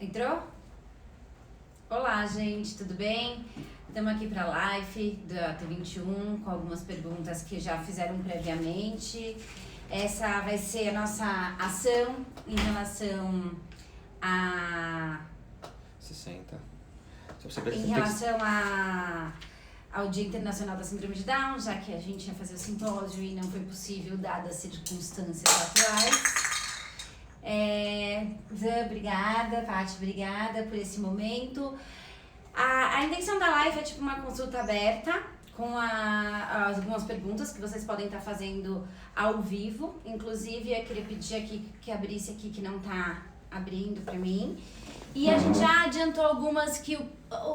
Entrou? Olá, gente, tudo bem? Estamos aqui para a live da T21 com algumas perguntas que já fizeram previamente. Essa vai ser a nossa ação em relação a... 60. Em relação ao Dia Internacional da Síndrome de Down, já que a gente ia fazer o simpósio e não foi possível, dadas as circunstâncias atuais. Zé, obrigada, Paty, obrigada por esse momento. A intenção da live é tipo uma consulta aberta com algumas perguntas que vocês podem estar fazendo ao vivo. Inclusive, eu queria pedir aqui que abrisse aqui, que não está abrindo para mim. E a gente já adiantou algumas que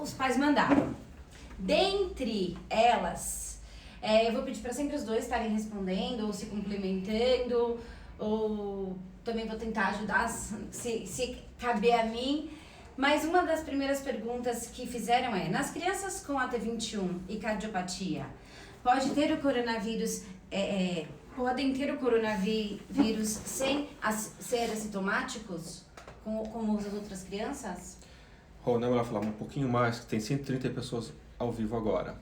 os pais mandaram. Dentre elas, eu vou pedir para sempre os dois estarem respondendo ou se complementando, ou também vou tentar ajudar se caber a mim. Mas uma das primeiras perguntas que fizeram é: nas crianças com AT21 e cardiopatia, podem ter o coronavírus sem ser assintomáticos, como as outras crianças? Rô, não é melhor falar um pouquinho mais, que tem 130 pessoas ao vivo agora.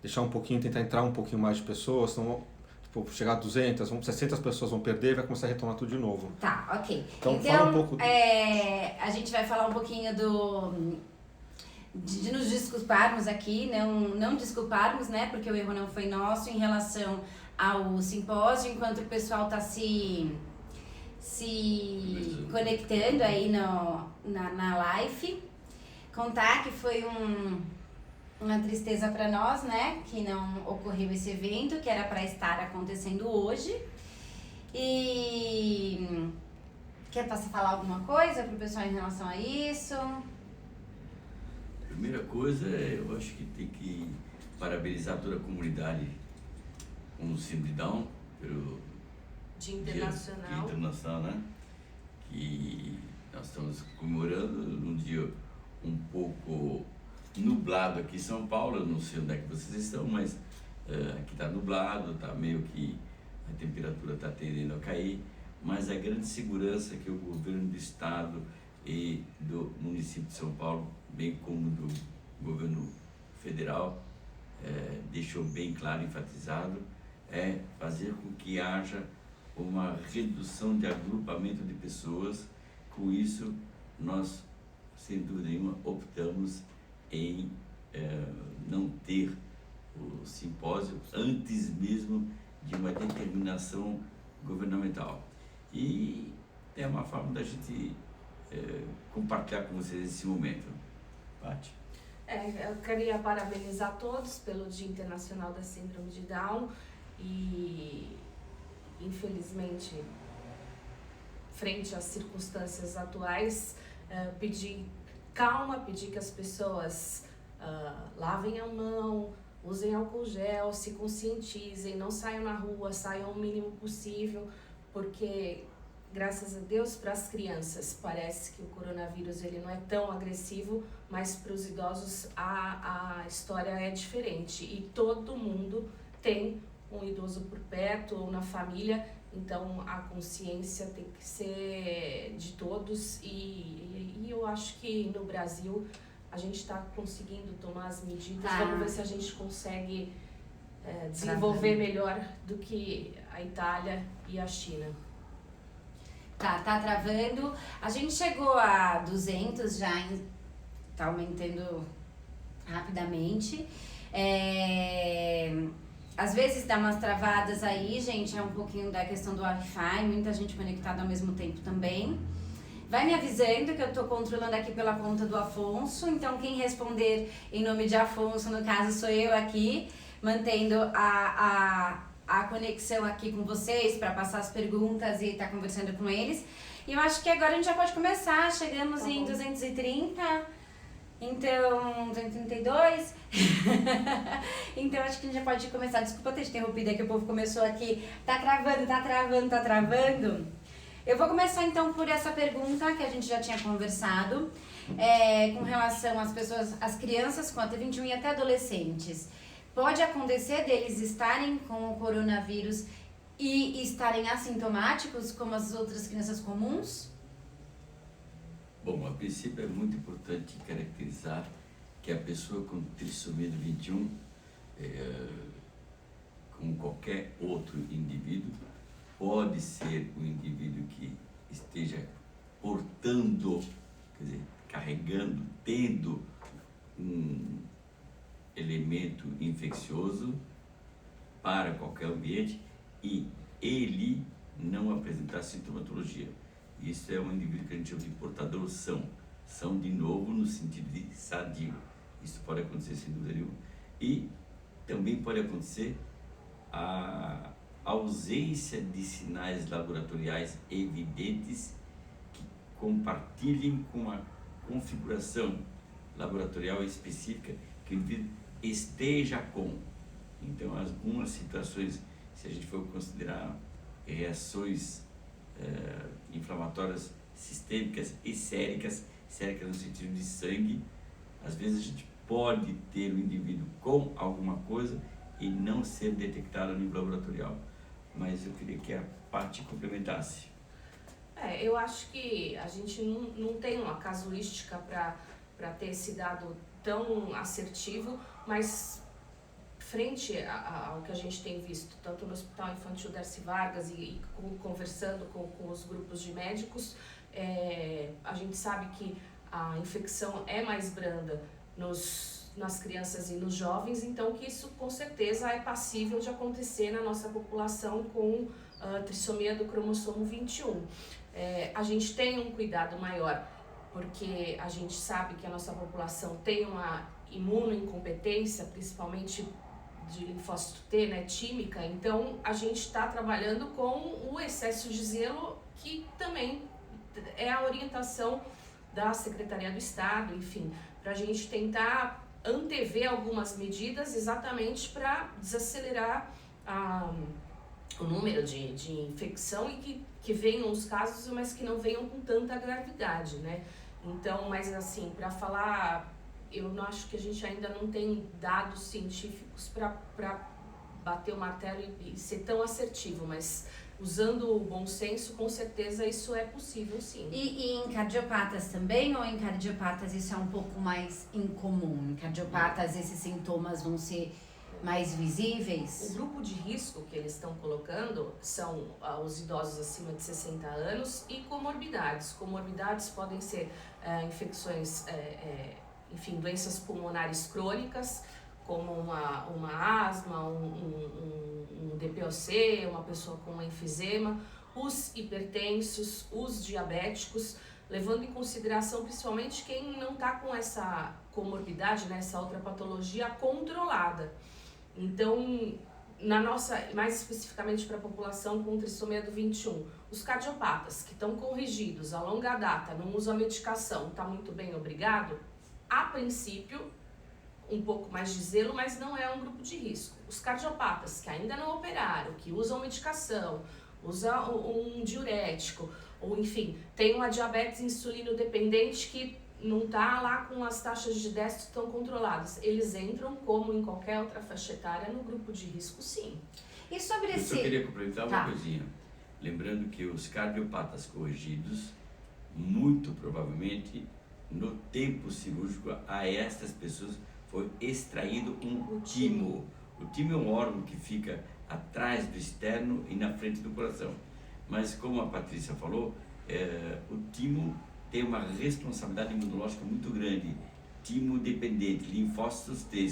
Deixar um pouquinho, tentar entrar um pouquinho mais de pessoas, senão, chegar a 200, 60 pessoas vão perder e vai começar a retomar tudo de novo. Tá, ok. Então fala um pouco... a gente vai falar um pouquinho de nos desculparmos aqui, não desculparmos, né, porque o erro não foi nosso em relação ao simpósio, enquanto o pessoal está se conectando aí na live. Contar que foi uma tristeza para nós, né, que não ocorreu esse evento, que era para estar acontecendo hoje. E quer falar alguma coisa pro pessoal em relação a isso? Primeira coisa, eu acho que tem que parabenizar toda a comunidade com o Síndrome de Down pelo Dia Internacional, né? Que nós estamos comemorando num dia um pouco nublado aqui em São Paulo. Eu não sei onde é que vocês estão, mas aqui está nublado, tá meio que a temperatura está tendendo a cair, mas a grande segurança que o governo do estado e do município de São Paulo, bem como do governo federal, deixou bem claro, enfatizado, é fazer com que haja uma redução de agrupamento de pessoas. Com isso, nós, sem dúvida nenhuma, optamos em não ter o simpósio antes mesmo de uma determinação governamental. E é uma forma da gente compartilhar com vocês esse momento. Paty? Eu queria parabenizar todos pelo Dia Internacional da Síndrome de Down e, infelizmente, frente às circunstâncias atuais, pedir calma, pedir que as pessoas lavem a mão, usem álcool gel, se conscientizem, não saiam na rua, saiam o mínimo possível, porque, graças a Deus, para as crianças parece que o coronavírus ele não é tão agressivo, mas para os idosos a história é diferente e todo mundo tem um idoso por perto ou na família, então a consciência tem que ser de todos e eu acho que no Brasil a gente está conseguindo tomar as medidas. Vamos ver se a gente consegue desenvolver melhor do que a Itália e a China. Tá travando. A gente chegou a 200 já, tá aumentando rapidamente. Às vezes dá umas travadas aí, gente, é um pouquinho da questão do Wi-Fi, muita gente conectada ao mesmo tempo também. Vai me avisando que eu tô controlando aqui pela conta do Afonso, então quem responder em nome de Afonso, no caso sou eu aqui, mantendo a conexão aqui com vocês para passar as perguntas e tá conversando com eles. E eu acho que agora a gente já pode começar, chegamos em 230, então 232, então acho que a gente já pode começar. Desculpa ter te interrompido, é que o povo começou aqui, tá travando. Eu vou começar então por essa pergunta que a gente já tinha conversado, com relação às crianças com AT21 e até adolescentes. Pode acontecer deles estarem com o coronavírus e estarem assintomáticos como as outras crianças comuns? Bom, a princípio é muito importante caracterizar que a pessoa com trissomia do 21, como qualquer outro indivíduo, pode ser um indivíduo que esteja portando, quer dizer, carregando, tendo um elemento infeccioso para qualquer ambiente e ele não apresentar sintomatologia. Isso é um indivíduo que a gente chama de portador são. São, de novo, no sentido de sadio. Isso pode acontecer sem dúvida nenhuma. E também pode acontecer a ausência de sinais laboratoriais evidentes que compartilhem com a configuração laboratorial específica que o indivíduo esteja com. Então, algumas situações, se a gente for considerar reações inflamatórias sistêmicas e séricas no sentido de sangue, às vezes a gente pode ter o indivíduo com alguma coisa e não ser detectado a nível laboratorial. Mas eu queria que a Paty complementasse. Eu acho que a gente não tem uma casuística para ter esse dado tão assertivo, mas frente ao que a gente tem visto, tanto no Hospital Infantil Darcy Vargas e conversando com os grupos de médicos, a gente sabe que a infecção é mais branda nas crianças e nos jovens, então que isso com certeza é passível de acontecer na nossa população com trissomia do cromossomo 21. A gente tem um cuidado maior, porque a gente sabe que a nossa população tem uma imunoincompetência, principalmente de linfócito T, né, tímica, então a gente está trabalhando com o excesso de zelo, que também é a orientação da Secretaria do Estado, enfim, para a gente tentar antever algumas medidas exatamente para desacelerar o número de infecção e que venham os casos, mas que não venham com tanta gravidade, né? Então, mas assim, para falar, eu não acho que a gente ainda não tem dados científicos para bater o martelo e ser tão assertivo, mas usando o bom senso, com certeza isso é possível, sim. E em cardiopatas também, ou em cardiopatas isso é um pouco mais incomum? Em cardiopatas esses sintomas vão ser mais visíveis? O grupo de risco que eles estão colocando são os idosos acima de 60 anos e comorbidades. Comorbidades podem ser infecções, enfim, doenças pulmonares crônicas, como uma asma, um DPOC, uma pessoa com enfisema, os hipertensos, os diabéticos, levando em consideração principalmente quem não está com essa comorbidade, né, essa outra patologia controlada. Então, mais especificamente para a população com trissomia do 21, os cardiopatas que estão corrigidos a longa data, não usam a medicação, está muito bem, obrigado, a princípio, um pouco mais de zelo, mas não é um grupo de risco. Os cardiopatas que ainda não operaram, que usam medicação, usam um diurético, ou enfim, tem uma diabetes insulino dependente que não está lá com as taxas de déficit tão controladas. Eles entram, como em qualquer outra faixa etária, no grupo de risco, sim. E sobre Eu só queria complementar uma coisinha. Lembrando que os cardiopatas corrigidos, muito provavelmente, no tempo cirúrgico, a estas pessoas foi extraído um timo. O timo é um órgão que fica atrás do externo e na frente do coração. Mas como a Patrícia falou, o timo tem uma responsabilidade imunológica muito grande, timo dependente, linfócitos T.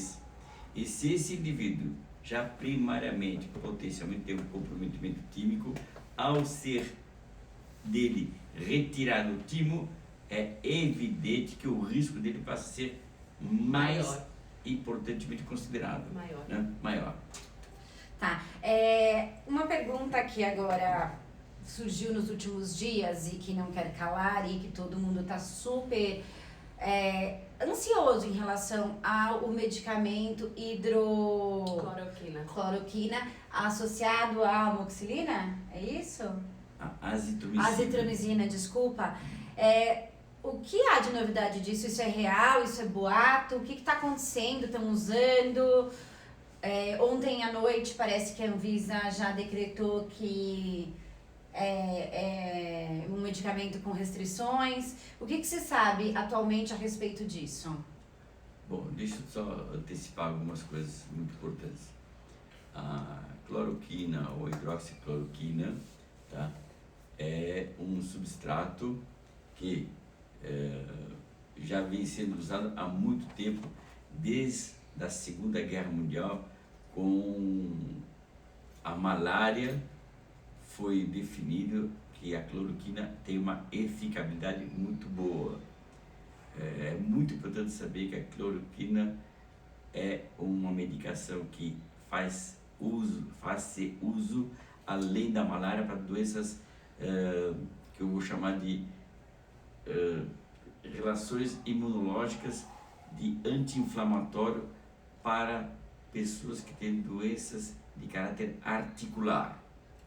E se esse indivíduo já primariamente, potencialmente tem um comprometimento tímico, ao ser dele retirado o timo, é evidente que o risco dele passa a ser mais importantemente considerado. Maior. Tá. Uma pergunta que agora surgiu nos últimos dias e que não quer calar e que todo mundo está super ansioso em relação ao medicamento hidrocloroquina associado à amoxicilina, é isso? Azitromicina, desculpa. O que há de novidade disso? Isso é real? Isso é boato? O que está acontecendo? Estão usando? Ontem à noite parece que a Anvisa já decretou que um medicamento com restrições. O que você sabe atualmente a respeito disso? Bom, deixa eu só antecipar algumas coisas muito importantes. A cloroquina ou hidroxicloroquina, tá, é um substrato que já vem sendo usado há muito tempo, desde a Segunda Guerra Mundial, com a malária. Foi definido que a cloroquina tem uma eficabilidade muito boa. É muito importante saber que a cloroquina é uma medicação que faz-se uso além da malária para doenças que eu vou chamar de relações imunológicas de anti-inflamatório para pessoas que têm doenças de caráter articular.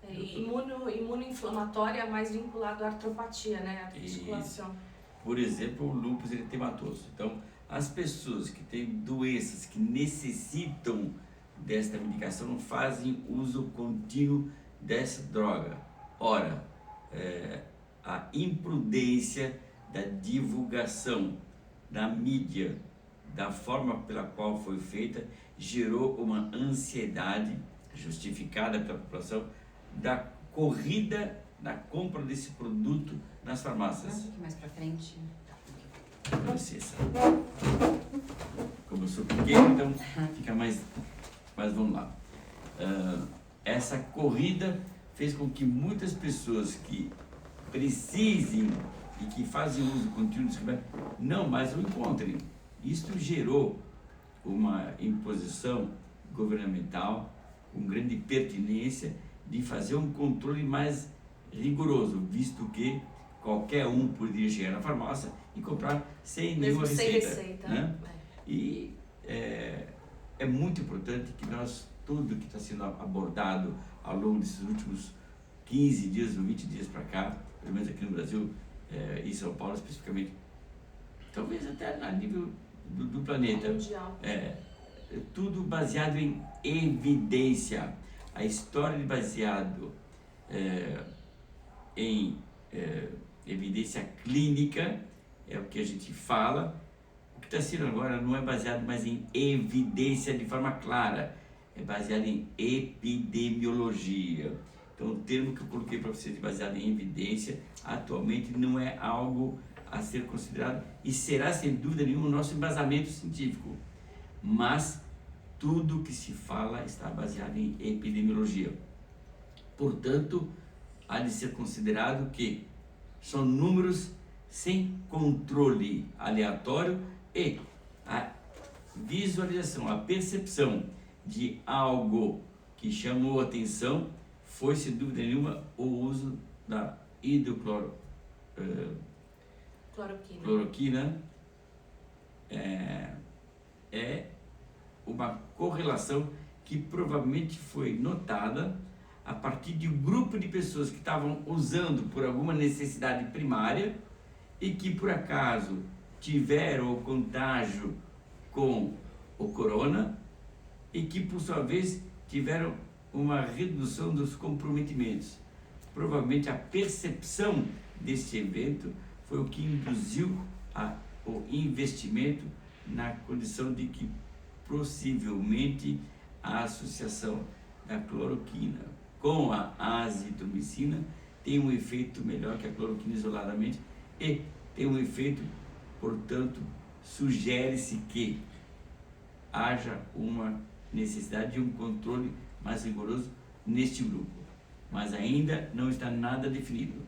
Imunoinflamatória é mais vinculado à artropatia, né? A articulação. Por exemplo, o lúpus eritematoso. Então, as pessoas que têm doenças que necessitam desta medicação não fazem uso contínuo dessa droga. Ora, a imprudência da divulgação da mídia, da forma pela qual foi feita, gerou uma ansiedade justificada pela população da corrida da compra desse produto nas farmácias. Um pouquinho mais pra frente. Com licença. Como eu sou pequeno, então fica mais... Mas vamos lá. Essa corrida fez com que muitas pessoas que precisem e que fazem uso contínuo desse remédio não mais o encontrem. Isto gerou uma imposição governamental com grande pertinência de fazer um controle mais rigoroso, visto que qualquer um poderia chegar na farmácia e comprar sem nenhuma receita. Né? E é muito importante que nós, tudo que está sendo abordado ao longo desses últimos 15 dias ou 20 dias para cá, pelo menos aqui no Brasil e em São Paulo especificamente, talvez até a nível do planeta, mundial. Tudo baseado em evidência. A história de baseado em evidência clínica é o que a gente fala. O que está sendo agora não é baseado mais em evidência de forma clara, é baseado em epidemiologia. Então, o termo que eu coloquei para vocês de baseado em evidência, atualmente não é algo a ser considerado e será, sem dúvida nenhuma, o nosso embasamento científico. Mas tudo que se fala está baseado em epidemiologia. Portanto, há de ser considerado que são números sem controle aleatório e a visualização, a percepção de algo que chamou a atenção foi, sem dúvida nenhuma, o uso da hidrocloroquina. É uma correlação que provavelmente foi notada a partir de um grupo de pessoas que estavam usando por alguma necessidade primária e que por acaso tiveram o contágio com o corona e que por sua vez tiveram uma redução dos comprometimentos. Provavelmente a percepção desse evento foi o que induziu o investimento na condição de que possivelmente a associação da cloroquina com a azitromicina tem um efeito melhor que a cloroquina isoladamente e tem um efeito, portanto, sugere-se que haja uma necessidade de um controle mais rigoroso neste grupo, mas ainda não está nada definido.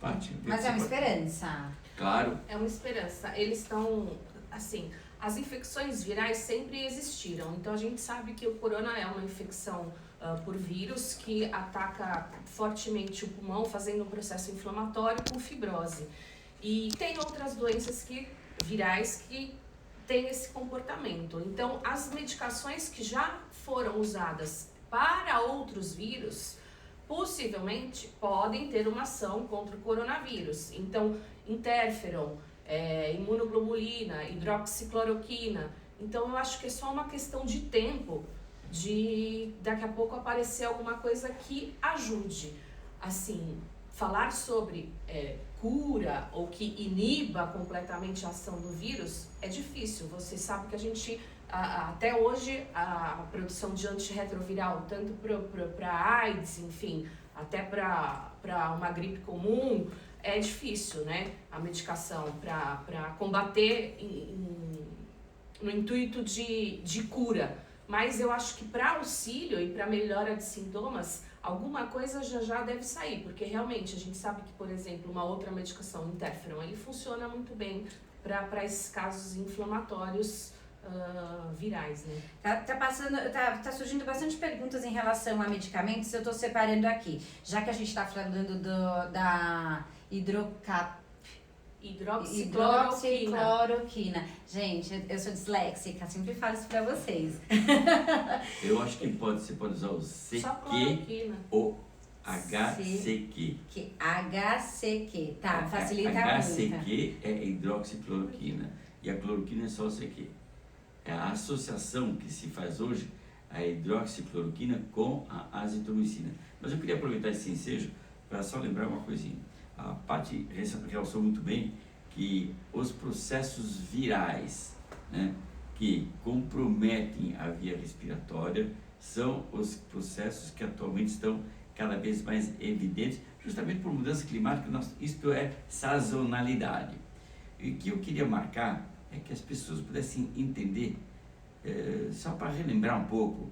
Paty, mas é uma esperança. Claro. É uma esperança. Eles estão, assim, as infecções virais sempre existiram, então a gente sabe que o corona é uma infecção por vírus que ataca fortemente o pulmão, fazendo um processo inflamatório com fibrose. E tem outras doenças virais que têm esse comportamento. Então, as medicações que já foram usadas para outros vírus, possivelmente podem ter uma ação contra o coronavírus. Então, interferon, imunoglobulina, hidroxicloroquina. Então, eu acho que é só uma questão de tempo de daqui a pouco aparecer alguma coisa que ajude. Assim, falar sobre cura ou que iniba completamente a ação do vírus é difícil. Você sabe que a gente, até hoje, a produção de antirretroviral, tanto para AIDS, enfim, até para uma gripe comum, é difícil, né? A medicação para combater no intuito de cura. Mas eu acho que para auxílio e para melhora de sintomas, alguma coisa já deve sair, porque realmente a gente sabe que, por exemplo, uma outra medicação, o interferon, ele funciona muito bem para esses casos inflamatórios virais, né? Tá surgindo bastante perguntas em relação a medicamentos, eu tô separando aqui. Já que a gente tá falando da hidroxicloroquina. Gente, eu sou disléxica, sempre falo isso pra vocês. Eu acho que você pode usar o CQ ou HCQ. HCQ, tá, facilita muito. HCQ é hidroxicloroquina e a cloroquina é só o CQ. É a associação que se faz hoje, a hidroxicloroquina com a azitromicina. Mas eu queria aproveitar esse ensejo para só lembrar uma coisinha. A Paty realçou muito bem que os processos virais, né, que comprometem a via respiratória são os processos que atualmente estão cada vez mais evidentes, justamente por mudança climática. Isto é sazonalidade. E o que eu queria marcar é que as pessoas pudessem entender, só para relembrar um pouco,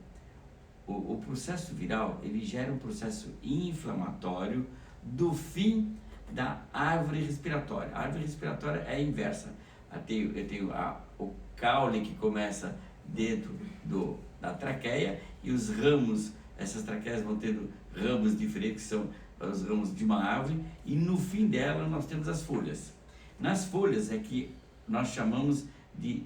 o processo viral, ele gera um processo inflamatório do fim da árvore respiratória. A árvore respiratória é a inversa. Eu tenho o caule que começa dentro da traqueia e os ramos, essas traqueias vão tendo ramos diferentes, que são os ramos de uma árvore, e no fim dela nós temos as folhas. Nas folhas é que nós chamamos de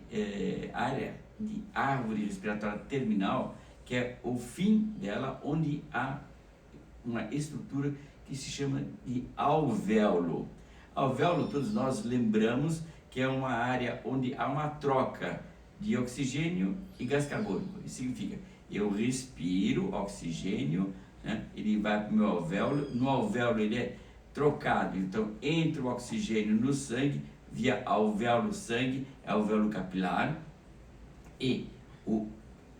área de árvore respiratória terminal, que é o fim dela, onde há uma estrutura que se chama de alvéolo. Alvéolo, todos nós lembramos que é uma área onde há uma troca de oxigênio e gás carbônico. Isso significa, eu respiro oxigênio, né? Ele vai para o meu alvéolo, no alvéolo ele é trocado, então entra o oxigênio no sangue, via alvéolo-sangue, é alvéolo capilar, e o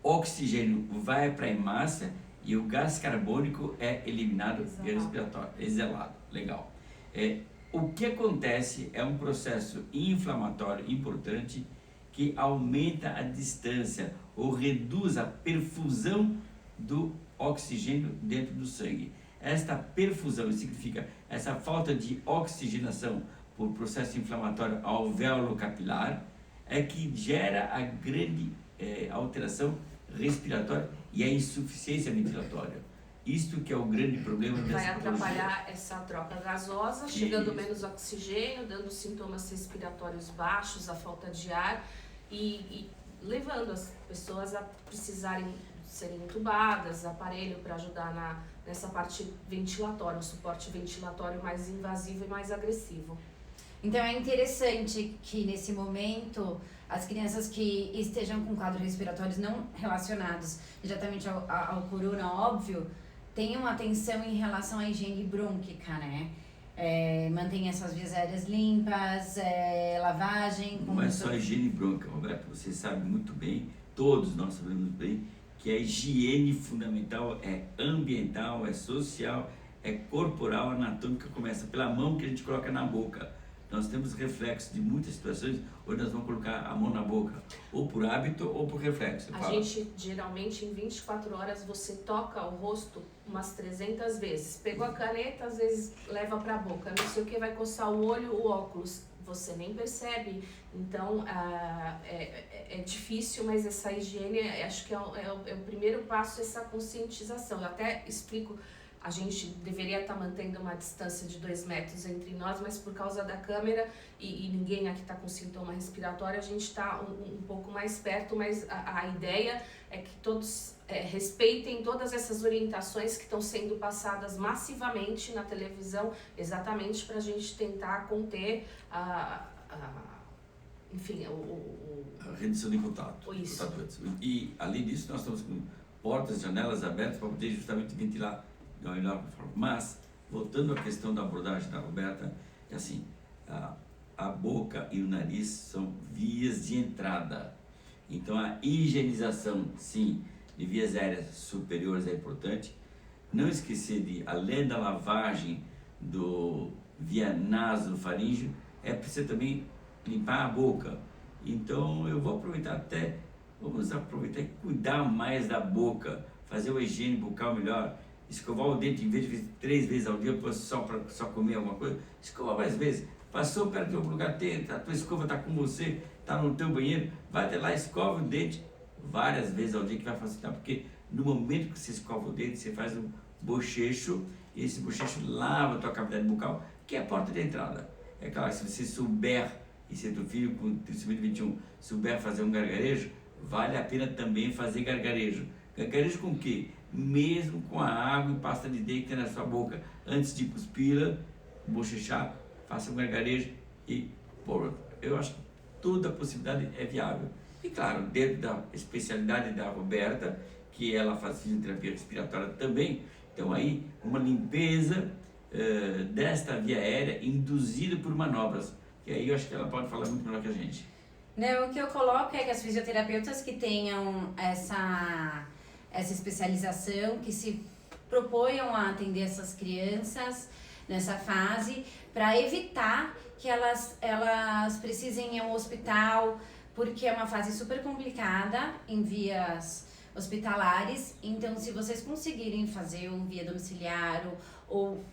oxigênio vai para a hemácia e o gás carbônico é eliminado via respiratório, exalado. Legal. O que acontece é um processo inflamatório importante que aumenta a distância ou reduz a perfusão do oxigênio dentro do sangue. Esta perfusão significa essa falta de oxigenação por processo inflamatório alvéolo capilar é que gera a grande alteração respiratória e a insuficiência ventilatória. Isto que é o grande problema dessa Vai atrapalhar essa troca gasosa, chegando menos oxigênio, dando sintomas respiratórios baixos, a falta de ar e levando as pessoas a precisarem serem entubadas, aparelho para ajudar nessa parte ventilatória, um suporte ventilatório mais invasivo e mais agressivo. Então é interessante que nesse momento as crianças que estejam com quadros respiratórios não relacionados diretamente ao corona, óbvio, tenham atenção em relação à higiene brônquica, né? Mantenha suas vias aéreas limpas, lavagem... Não é só higiene brônquica, Roberto, você sabe muito bem, todos nós sabemos bem, que a higiene fundamental é ambiental, é social, é corporal, anatômica, começa pela mão que a gente coloca na boca. Nós temos reflexo de muitas situações onde nós vamos colocar a mão na boca, ou por hábito ou por reflexo. Gente, geralmente, em 24 horas, você toca o rosto umas 300 vezes. Pegou a caneta, às vezes leva para a boca. Não sei o que, vai coçar o olho, o óculos. Você nem percebe. Então, é difícil, mas essa higiene, acho que é o primeiro passo, essa conscientização. Eu até explico... A gente deveria estar mantendo uma distância de 2 metros entre nós, mas por causa da câmera e ninguém aqui está com sintoma respiratório, a gente está um pouco mais perto, mas a ideia é que todos respeitem todas essas orientações que estão sendo passadas massivamente na televisão, exatamente para a gente tentar conter enfim, a redução de contato. Isso. E, além disso, nós estamos com portas, janelas abertas para poder justamente ventilar. Mas voltando à questão da abordagem da Roberta, é assim, a boca e o nariz são vias de entrada. Então a higienização, sim, de vias aéreas superiores é importante. Não esquecer de, além da lavagem do via nasofaríngeo, é preciso também limpar a boca. Então eu vou vamos aproveitar e cuidar mais da boca, fazer uma higiene bucal melhor, escovar o dente em vez de 3 vezes ao dia só comer alguma coisa, escovar mais vezes. Passou perto de algum lugar, a tua escova está com você, está no teu banheiro, vai até lá, escova o dente várias vezes ao dia, que vai facilitar, porque no momento que você escova o dente, você faz um bochecho, e esse bochecho lava a tua cavidade bucal, que é a porta de entrada. É claro, se você souber, e se teu filho com trissomia 21 souber fazer um gargarejo, vale a pena também fazer gargarejo. Gargarejo com o quê? Mesmo com a água e pasta de dente na sua boca, antes de cuspir, bochechar, faça um gargarejo e eu acho que toda a possibilidade é viável. E claro, dentro da especialidade da Roberta, que ela faz fisioterapia respiratória também, então aí uma limpeza desta via aérea induzida por manobras, que aí eu acho que ela pode falar muito melhor que a gente. Não, o que eu coloco é que as fisioterapeutas que tenham essa especialização, que se proponham a atender essas crianças nessa fase, para evitar que elas precisem ir ao hospital, porque é uma fase super complicada em vias hospitalares. Então, se vocês conseguirem fazer um via domiciliar ou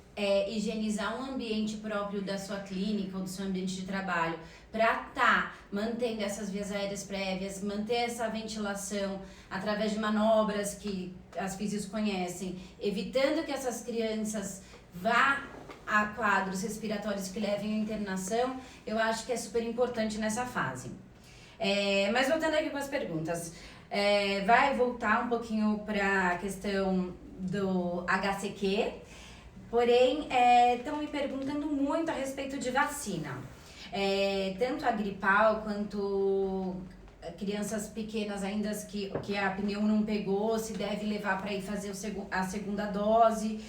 higienizar um ambiente próprio da sua clínica ou do seu ambiente de trabalho, para estar mantendo essas vias aéreas prévias, manter essa ventilação através de manobras que as físicos conhecem, evitando que essas crianças vá a quadros respiratórios que levem à internação, eu acho que é super importante nessa fase. Mas voltando aqui com as perguntas, vai voltar um pouquinho para a questão do HCQ, porém estão me perguntando muito a respeito de vacina. Tanto a gripal quanto crianças pequenas ainda que a pneu não pegou, se deve levar para ir fazer a segunda dose,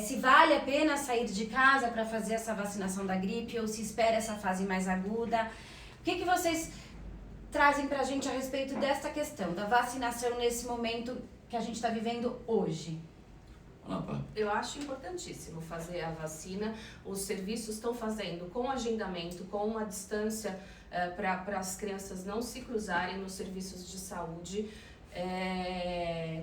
se vale a pena sair de casa para fazer essa vacinação da gripe ou se espera essa fase mais aguda. O que vocês trazem para a gente a respeito dessa questão da vacinação nesse momento que a gente está vivendo hoje? Eu acho importantíssimo fazer a vacina. Os serviços estão fazendo com agendamento, com uma distância para as crianças não se cruzarem nos serviços de saúde.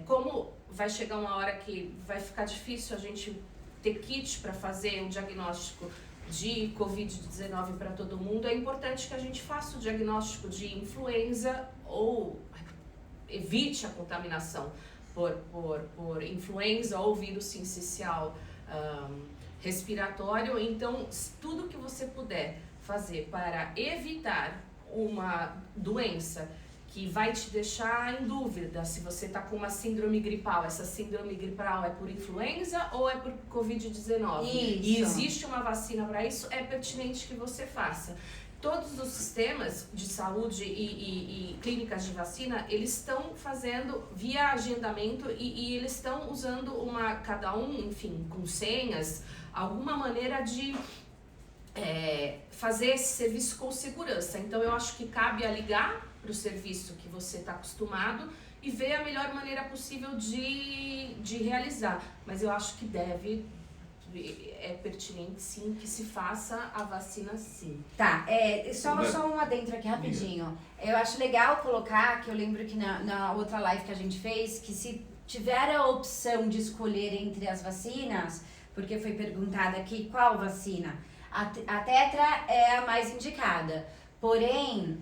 Como vai chegar uma hora que vai ficar difícil a gente ter kit para fazer um diagnóstico de Covid-19 para todo mundo, é importante que a gente faça o diagnóstico de influenza ou evite a contaminação por influenza ou vírus sincicial respiratório. Então, tudo que você puder fazer para evitar uma doença que vai te deixar em dúvida se você está com uma síndrome gripal, essa síndrome gripal é por influenza ou é por Covid-19? E existe uma vacina para isso, é pertinente que você faça. Todos os sistemas de saúde e clínicas de vacina, eles estão fazendo via agendamento e eles estão usando cada um, enfim, com senhas, alguma maneira de fazer esse serviço com segurança. Então, eu acho que cabe a ligar para o serviço que você está acostumado e ver a melhor maneira possível de realizar. Mas eu acho que é pertinente sim que se faça a vacina sim. Tá, só um adentro aqui rapidinho. Eu acho legal colocar, que eu lembro que na outra live que a gente fez, que se tiver a opção de escolher entre as vacinas, porque foi perguntada aqui qual vacina, a tetra é a mais indicada, porém...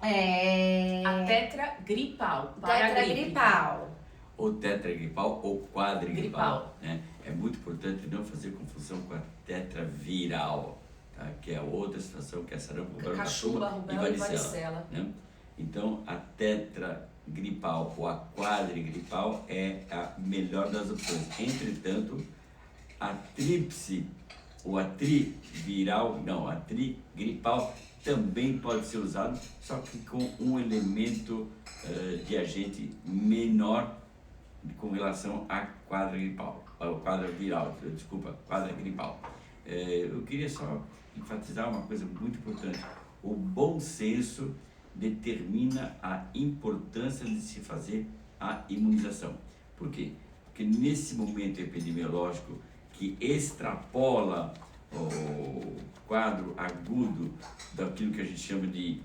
A tetra gripal. Tetra gripal. Ou tetragripal ou quadrigripal, né? É muito importante não fazer confusão com a tetraviral, tá? Que é outra situação, que é sarampo, cachumba, rubéola e varicela. Né? Então, a tetragripal ou a quadrigripal é a melhor das opções. Entretanto, a tríplice ou a triviral, não, a trigripal também pode ser usado, só que com um elemento de agente menor com relação à quadrigripal. quadro viral, desculpa, quadro gripal. Eu queria só enfatizar uma coisa muito importante. O bom senso determina a importância de se fazer a imunização. Por quê? Porque nesse momento epidemiológico que extrapola o quadro agudo daquilo que a gente chama de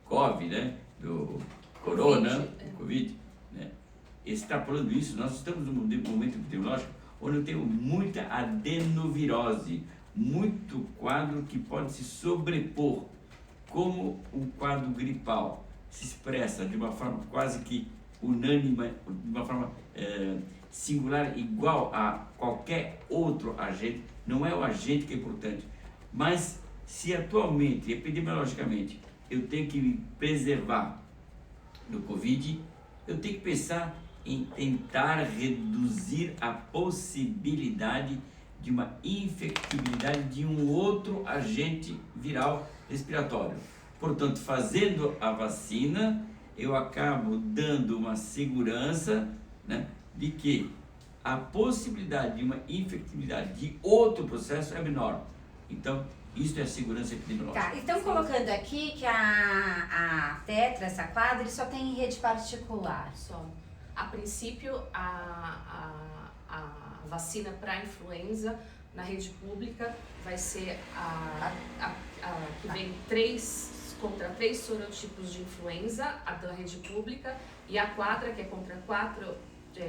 COVID, né? Do corona, Covid, né? Extrapolando isso, nós estamos num momento epidemiológico onde eu tenho muita adenovirose, muito quadro que pode se sobrepor, como um quadro gripal se expressa de uma forma quase que unânime, de uma forma singular, igual a qualquer outro agente. Não é o agente que é importante, mas se atualmente, epidemiologicamente, eu tenho que me preservar do Covid, eu tenho que pensar em tentar reduzir a possibilidade de uma infectibilidade de um outro agente viral respiratório. Portanto, fazendo a vacina, eu acabo dando uma segurança, né, de que a possibilidade de uma infectibilidade de outro processo é menor. Então, isso é a segurança epidemiológica. Tá, estão colocando aqui que a Tetra, essa quadra, ele só tem em rede particular. Só. A princípio, a vacina para influenza na rede pública vai ser que vem contra 3 sorotipos de influenza, a da rede pública, e a quadra, que é contra 4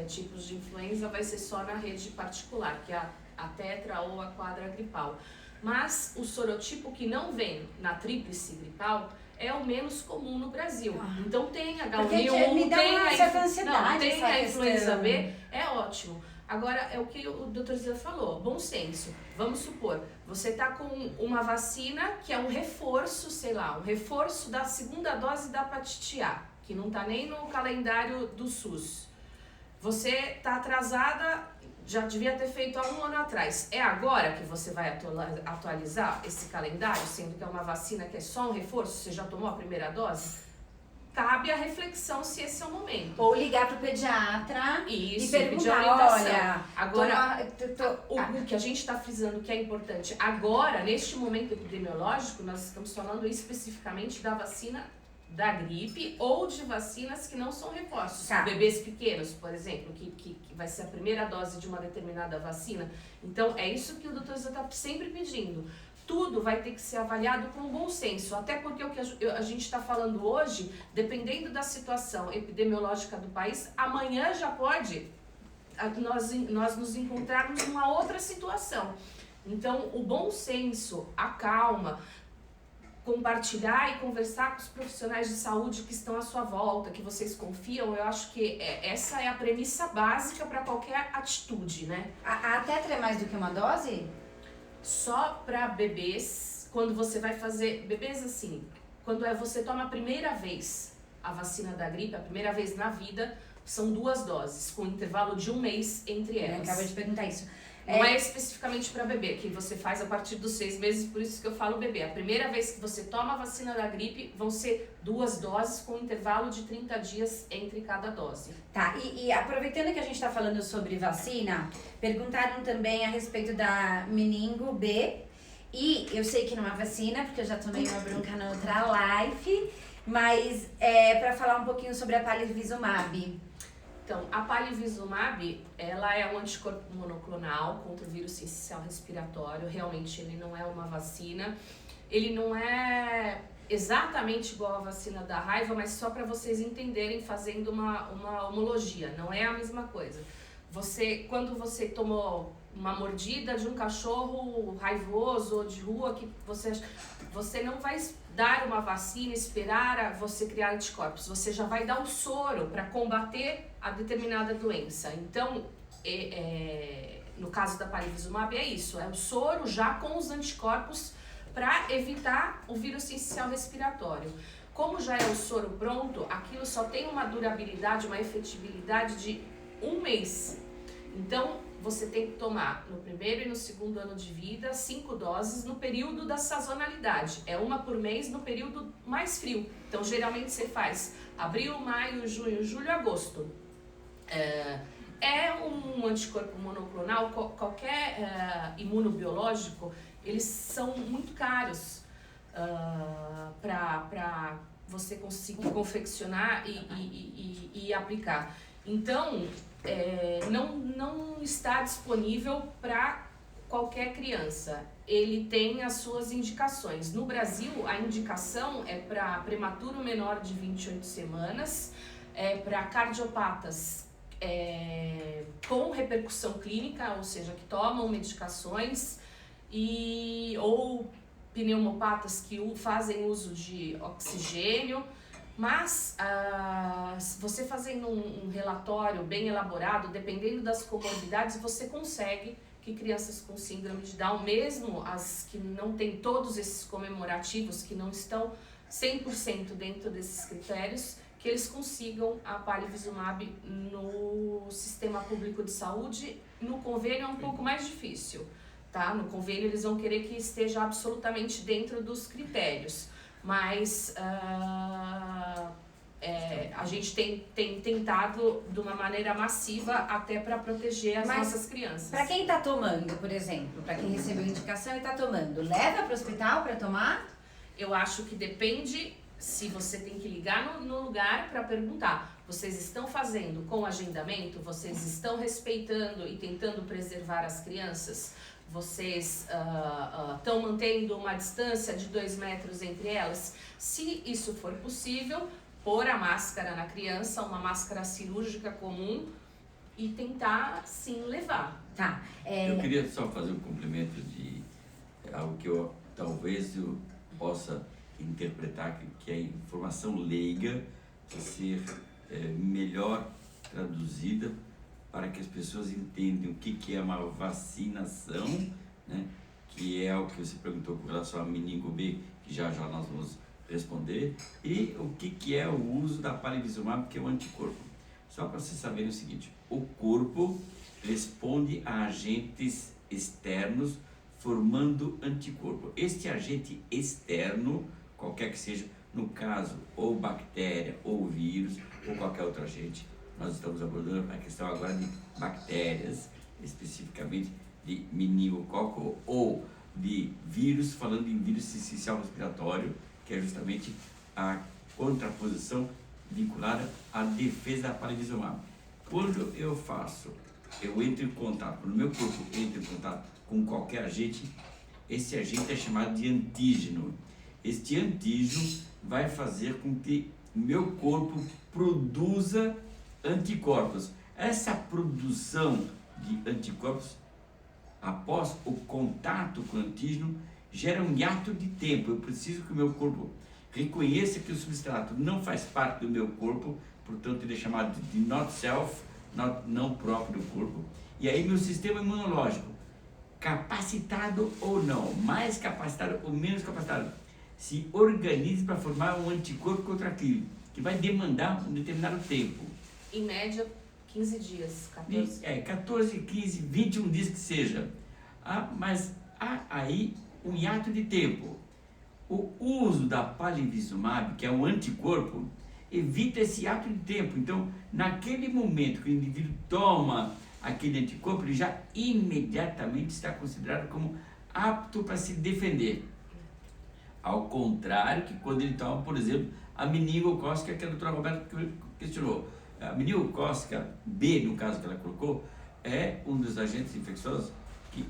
tipos de influenza, vai ser só na rede particular, que é a tetra ou a quadra gripal. Mas o sorotipo que não vem na tríplice gripal é o menos comum no Brasil. Então tem a H1N1, tem a influenza B, é ótimo. Agora, é o que o Dr. Zila falou, bom senso. Vamos supor, você está com uma vacina que é um reforço, sei lá, um reforço da segunda dose da hepatite A, que não está nem no calendário do SUS. Você está atrasada, já devia ter feito há 1 ano atrás. É agora que você vai atualizar esse calendário, sendo que é uma vacina que é só um reforço, você já tomou a primeira dose? Cabe a reflexão se esse é o momento. Ou ligar para o pediatra e perguntar, olha... Agora, o que a gente está frisando que é importante, agora, neste momento epidemiológico, nós estamos falando especificamente da vacina da gripe ou de vacinas que não são reforços. Tá. Bebês pequenos, por exemplo, que vai ser a primeira dose de uma determinada vacina. Então, é isso que o doutor Zé está sempre pedindo. Tudo vai ter que ser avaliado com bom senso, até porque o que a gente está falando hoje, dependendo da situação epidemiológica do país, amanhã já pode nós nos encontrarmos numa outra situação. Então, o bom senso, a calma, compartilhar e conversar com os profissionais de saúde que estão à sua volta, que vocês confiam, eu acho que essa é a premissa básica para qualquer atitude, né? A tetra é mais do que uma dose? Só para bebês, quando você vai fazer, bebês assim, quando você toma a primeira vez a vacina da gripe, a primeira vez na vida, são 2 doses, com intervalo de 1 mês entre elas. Acabei de perguntar isso. Não é especificamente para bebê, que você faz a partir dos 6 meses, por isso que eu falo bebê. A primeira vez que você toma a vacina da gripe, vão ser 2 doses com intervalo de 30 dias entre cada dose. Tá, e aproveitando que a gente está falando sobre vacina, perguntaram também a respeito da meningo B. E eu sei que não é vacina, porque eu já tomei uma bronca na outra live, mas para falar um pouquinho sobre a palivizumab. Então, a palivizumab, ela é um anticorpo monoclonal contra o vírus sincicial respiratório. Realmente, ele não é uma vacina. Ele não é exatamente igual à vacina da raiva, mas só para vocês entenderem, fazendo uma homologia. Não é a mesma coisa. Quando você tomou uma mordida de um cachorro raivoso ou de rua, que você não vai dar uma vacina, esperar você criar anticorpos. Você já vai dar o soro para combater a determinada doença. Então, no caso da palivizumab é isso, é o soro já com os anticorpos para evitar o vírus sincicial respiratório. Como já é o soro pronto, aquilo só tem uma durabilidade, uma efetibilidade de 1 mês. Então, você tem que tomar no primeiro e no segundo ano de vida 5 doses no período da sazonalidade. É 1 por mês no período mais frio. Então, geralmente você faz abril, maio, junho, julho, agosto. é um anticorpo monoclonal, qualquer imunobiológico, eles são muito caros para você conseguir confeccionar e aplicar. Então, não está disponível para qualquer criança. Ele tem as suas indicações. No Brasil, a indicação é para prematuro menor de 28 semanas, para cardiopatas com repercussão clínica, ou seja, que tomam medicações, ou pneumopatas que fazem uso de oxigênio. Mas você fazendo um relatório bem elaborado, dependendo das comorbidades, você consegue que crianças com síndrome de Down, mesmo as que não têm todos esses comemorativos, que não estão 100% dentro desses critérios, que eles consigam a palivizumab no sistema público de saúde. No convênio é um pouco mais difícil, tá? No convênio eles vão querer que esteja absolutamente dentro dos critérios, mas a gente tem tentado de uma maneira massiva até para proteger as nossas crianças. Para quem está tomando, por exemplo, para quem recebeu indicação e está tomando, leva para o hospital para tomar? Eu acho que depende. Se você tem que ligar no lugar para perguntar, vocês estão fazendo com agendamento? Vocês estão respeitando e tentando preservar as crianças? Vocês estão mantendo uma distância de 2 metros entre elas? Se isso for possível, pôr a máscara na criança, uma máscara cirúrgica comum, e tentar sim levar. Tá. Eu queria só fazer um complemento de algo que eu possa interpretar que a informação leiga precisa ser melhor traduzida para que as pessoas entendam o que é uma vacinação, né? Que é o que você perguntou com relação ao meningo B, que já nós vamos responder, e o que é o uso da palivizumab, que é o anticorpo. Só para vocês saberem o seguinte: o corpo responde a agentes externos formando anticorpo. Este agente externo, qualquer que seja, no caso, ou bactéria, ou vírus, ou qualquer outro agente, nós estamos abordando a questão agora de bactérias, especificamente de meningococo ou de vírus, falando em vírus sincicial respiratório, que é justamente a contraposição vinculada à defesa da palivizumab. Quando eu entro em contato, quando o meu corpo entra em contato com qualquer agente, esse agente é chamado de antígeno. Este antígeno vai fazer com que meu corpo produza anticorpos. Essa produção de anticorpos, após o contato com o antígeno, gera um hiato de tempo. Eu preciso que o meu corpo reconheça que o substrato não faz parte do meu corpo, portanto ele é chamado de not self, não próprio do corpo. E aí meu sistema imunológico, capacitado ou não, mais capacitado ou menos capacitado, se organiza para formar um anticorpo contra aquilo, que vai demandar um determinado tempo. Em média, 15 dias, 14. 14, 15, 21 dias que seja. Mas há aí um hiato de tempo. O uso da palivizumab, que é um anticorpo, evita esse hiato de tempo. Então, naquele momento que o indivíduo toma aquele anticorpo, ele já imediatamente está considerado como apto para se defender. Ao contrário que quando ele toma, por exemplo, a meningocócica, que a doutora Roberta questionou. A meningocócica B, no caso que ela colocou, é um dos agentes infecciosos que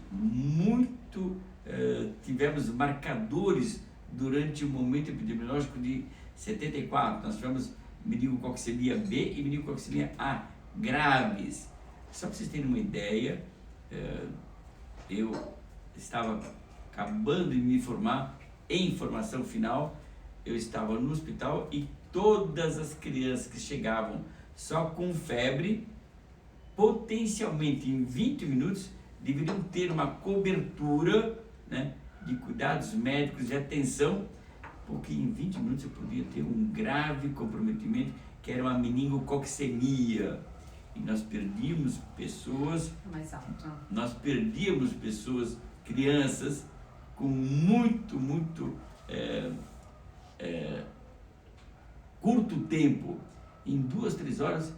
tivemos marcadores durante o momento epidemiológico de 74. Nós tivemos meningococcemia B e meningococcemia A graves. Só para vocês terem uma ideia, eu estava acabando de me formar em formação final, eu estava no hospital e todas as crianças que chegavam só com febre, potencialmente em 20 minutos, deveriam ter uma cobertura, né, de cuidados médicos, de atenção, porque em 20 minutos eu podia ter um grave comprometimento, que era uma meningococcemia. E nós perdíamos pessoas, crianças, com muito curto tempo. Em 2, 3 horas,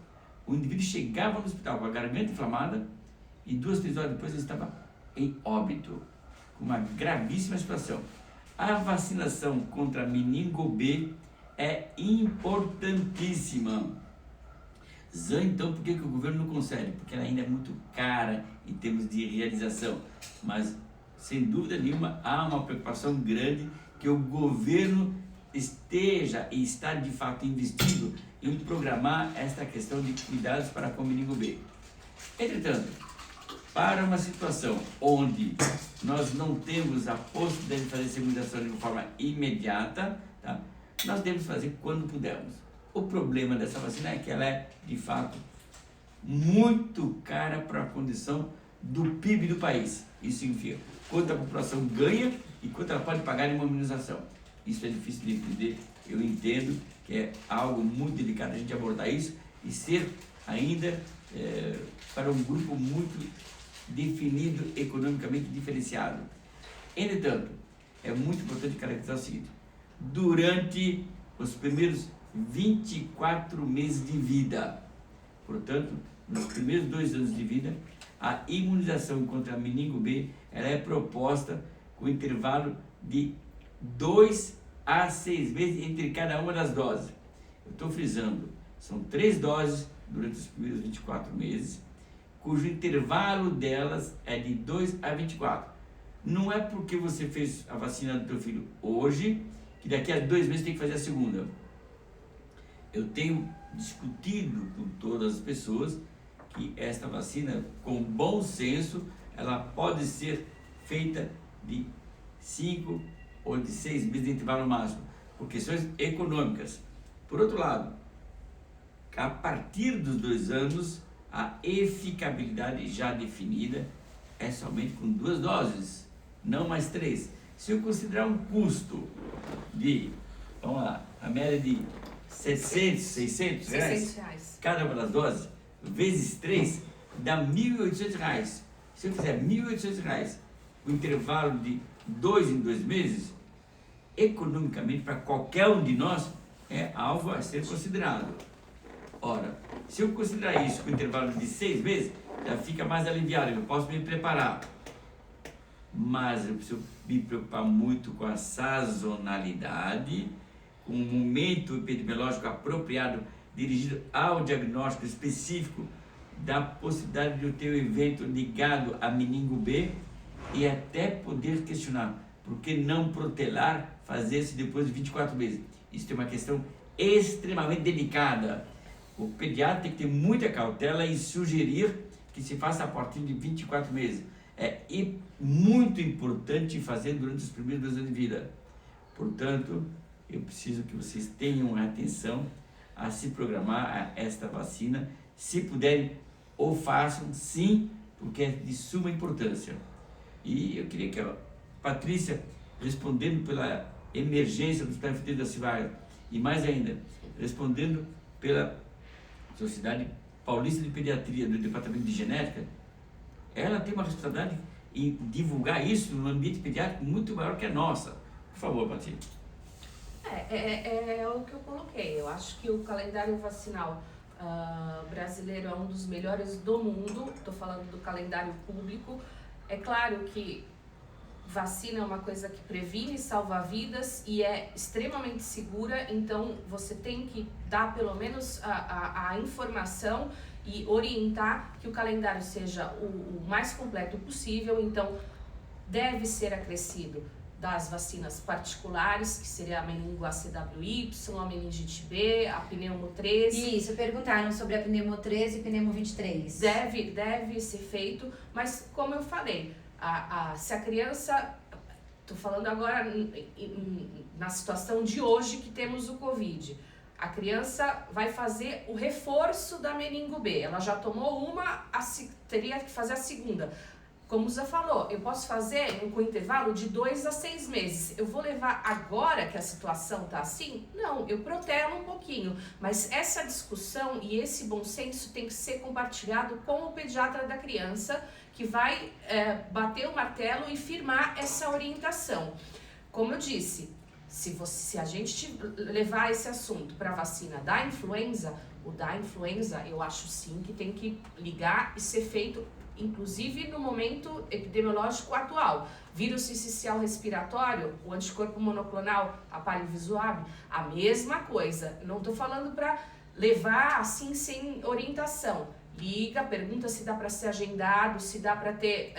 o indivíduo chegava no hospital com a garganta inflamada e 2, 3 horas depois ele estava em óbito, com uma gravíssima situação. A vacinação contra meningo B é importantíssima. Então, por que o governo não consegue? Porque ela ainda é muito cara em termos de realização. Mas, sem dúvida nenhuma, há uma preocupação grande que o governo esteja e está de fato investindo em programar esta questão de cuidados para com o meningo B. Entretanto, para uma situação onde nós não temos a possibilidade de fazer essa imunização de forma imediata, tá? Nós devemos fazer quando pudermos. O problema dessa vacina é que ela é, de fato, muito cara para a condição do PIB do país. Isso significa quanto a população ganha e quanto ela pode pagar em uma imunização. Isso é difícil de entender. Eu entendo que é algo muito delicado a gente abordar isso e ser ainda para um grupo muito definido, economicamente diferenciado. Entretanto, é muito importante caracterizar o seguinte: durante os primeiros 24 meses de vida, portanto, nos primeiros 2 anos de vida, a imunização contra a meningo B ela é proposta com intervalo de 2 a 6 meses entre cada uma das doses. Eu estou frisando, são 3 doses durante os primeiros 24 meses, cujo intervalo delas é de 2 a 24. Não é porque você fez a vacina do teu filho hoje, que daqui a 2 meses tem que fazer a segunda. Eu tenho discutido com todas as pessoas que esta vacina, com bom senso, ela pode ser feita de 5 ou de 6 meses de intervalo máximo, por questões econômicas. Por outro lado, a partir dos 2 anos, a eficabilidade já definida é somente com 2 doses, não mais 3. Se eu considerar um custo de, vamos lá, a média de 700, 600 reais, cada uma das doses, vezes 3, dá R$1.800. Se eu fizer R$1.800, o intervalo de 2 em 2 meses, economicamente, para qualquer um de nós, é algo a ser considerado. Ora, se eu considerar isso com intervalo de 6 meses, já fica mais aliviado, eu posso me preparar. Mas eu preciso me preocupar muito com a sazonalidade, com um momento epidemiológico apropriado, dirigido ao diagnóstico específico da possibilidade de eu ter um evento ligado a meningo B e até poder questionar por que não protelar, fazer-se depois de 24 meses. Isso é uma questão extremamente delicada. O pediatra tem que ter muita cautela e sugerir que se faça a partir de 24 meses. É muito importante fazer durante os primeiros 2 anos de vida. Portanto, eu preciso que vocês tenham atenção a se programar a esta vacina. Se puderem, ou façam, sim, porque é de suma importância. E eu queria que a Patrícia, respondendo pela emergência do Hospital Infantil da Civaga, e mais ainda, respondendo pela Sociedade Paulista de Pediatria do Departamento de Genética, ela tem uma responsabilidade em divulgar isso no ambiente pediátrico muito maior que a nossa. Por favor, Patrícia. É o que eu coloquei. Eu acho que o calendário vacinal brasileiro é um dos melhores do mundo. Estou falando do calendário público. É claro que vacina é uma coisa que previne, salva vidas e é extremamente segura, então você tem que dar pelo menos a informação e orientar que o calendário seja o mais completo possível. Então deve ser acrescido das vacinas particulares, que seria a meningo ACWY, a meningite B, a pneumo 13. Isso, perguntaram sobre a pneumo 13 e pneumo 23. Deve ser feito, mas como eu falei, se a criança, estou falando agora na situação de hoje que temos o Covid, a criança vai fazer o reforço da meningo B, ela já tomou uma, teria que fazer a segunda. Como o Zé falou, eu posso fazer com intervalo de 2 a 6 meses. Eu vou levar agora que a situação está assim? Não, eu protelo um pouquinho. Mas essa discussão e esse bom senso tem que ser compartilhado com o pediatra da criança, que vai bater o martelo e firmar essa orientação. Como eu disse, Se a gente levar esse assunto para a vacina da influenza, o da influenza, eu acho sim que tem que ligar e ser feito, inclusive no momento epidemiológico atual. Vírus sincicial respiratório, o anticorpo monoclonal, a palivizumab, a mesma coisa. Não estou falando para levar assim sem orientação. Liga, pergunta se dá para ser agendado, se dá para ter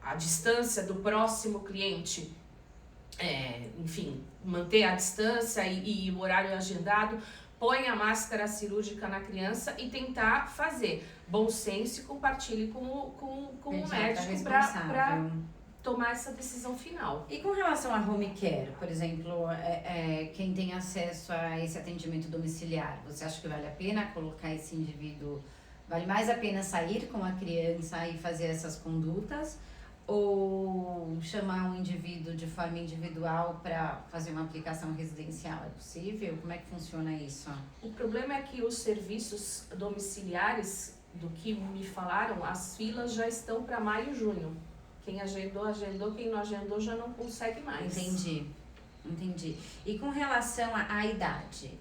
a distância do próximo cliente, enfim, manter a distância e o horário agendado. Põe a máscara cirúrgica na criança e tentar fazer. Bom senso e compartilhe com o médico para tomar essa decisão final. E com relação a home care, por exemplo, quem tem acesso a esse atendimento domiciliar, você acha que vale a pena colocar esse indivíduo, vale mais a pena sair com a criança e fazer essas condutas, ou chamar um indivíduo de forma individual para fazer uma aplicação residencial? É possível? Como é que funciona isso? O problema é que os serviços domiciliares, do que me falaram, as filas já estão para maio e junho. Quem agendou, agendou. Quem não agendou já não consegue mais. Entendi. E com relação à idade?